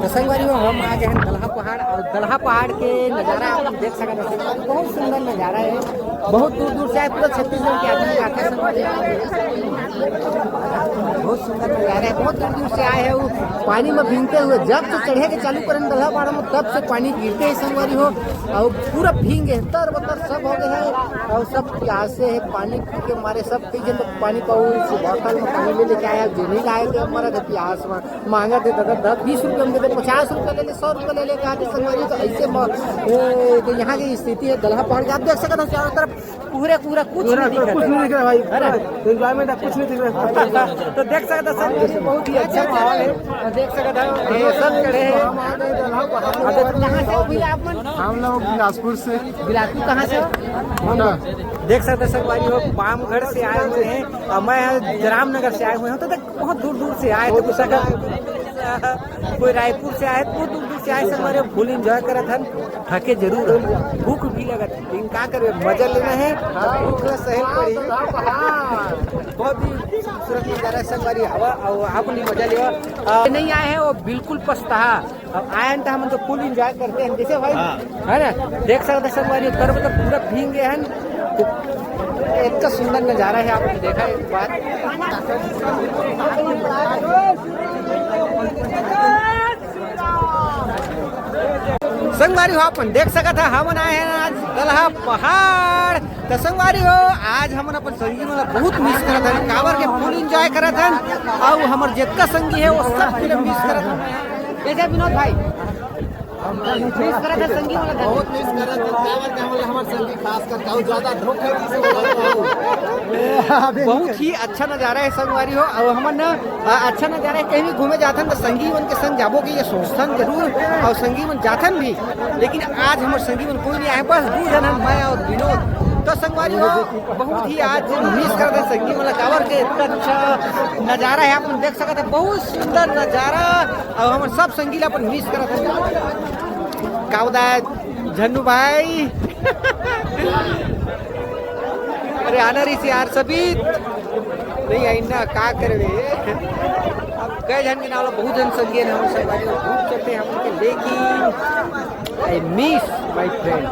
संगवारी हो हम आ गए हैं दलहा पहाड़ और दलहा पहाड़ के नज़ारा आप देख सकते हैं। बहुत सुंदर नज़ारा है। बहुत दूर दूर से आए, पूरा छत्तीसगढ़ के आदमी आते हैं। बहुत सुंदर नज़ारा है। बहुत दूर दूर से आए हैं। वो पानी में भीगते हुए जब से चढ़े के चालू करें दलहा पहाड़ में तब से पानी गिरते हैं संगवारी हो। और पूरा भींगे तर बतर सब हो गए हैं और सब प्यासे है। पानी पी के मारे सब पी तो पानी का बॉटल में पानी ले लेके आया। जिन्हीं आए थे हमारा थे प्यास में मांगा थे 10-20 रुपये हम देते, 50 रुपये ले ले, 100 रुपये ले लेके आते संगवारी। तो ऐसे तो यहाँ की स्थिति है दलहा पहाड़ की। आप देख सकते हो चारों तरफ पूरा कुछ नहीं दिख रहा भाई। एंजॉयमेंट कुछ नहीं दिख रहा। तो देख सकते हैं बहुत ही अच्छा माहौल है। देख सकते हैं सब चढ़े हैं। हम लोग बिलासपुर से। बिलासपुर कहाँ से हो? देख सकते हैं संगवारी हो पामगढ़ से आए हुए हैं और मैं रामनगर से आए हुए हैं। तो बहुत दूर दूर से आए थे। कुछ कोई रायपुर से आए, बहुत दूर दूर से आए संगवारी। फुल इंजॉय करे थे। थके जरूर, भूख भी लगा था लेकिन क्या करे मजा लेना है। भूख सहल पड़ी। बहुत ही खूबसूरत नजारा संगवारी हवा और आपने मजा लिया। नहीं आए हैं वो बिल्कुल पछताहा। अब आए तो हम तो फुल इंजॉय करते हैं जैसे भाई है ना। देख सकते संगवारी तर मतलब पूरा भीग गए हैं। इतना सुंदर नजारा है। आपने देखा एक बार संगवारी हो अपन देख सका था। हम आए हैं आज दलहा पहाड़। तो संगवारी हो आज हम अपन संगी में बहुत मिस करत हैं। कावर के फुल इंजॉय करत हैं और हमारे जितना संगी है वो सब फिल्म मिस करत हैं। कैसे विनोद भाई मिस करत है संगी वाला बहुत मिस करत है। कावर के हमारे संगी खास कर बहुत ज्यादा धोखे बहुत ही अच्छा नज़ारा है संगवारी हो। और हम ना अच्छा नज़ारा है। कहीं भी घूमे जाते हैं तो संगी मन के संग जाबो के ये सोचथन जरूर और संगी मन जाथन भी। लेकिन आज हमारे संगी मन कोई नहीं आए, बस 2 जन मैं और विनोद। तो संगवारी हो बहुत ही आज मिस करते संगी वाला कावर के इतना अच्छा नज़ारा है। आप देख सकते हैं बहुत सुंदर नज़ारा और हमारे सब संगीला अपन मिस करते हैं। कावदा झन्नू भाई अरे आना रही से यार सभी नहीं आई ना का करवे। अब कई जन के नाम बहुत जन संगी है। हम सब घूम चलते हैं हम उनके, लेकिन आई मिस माय फ्रेंड।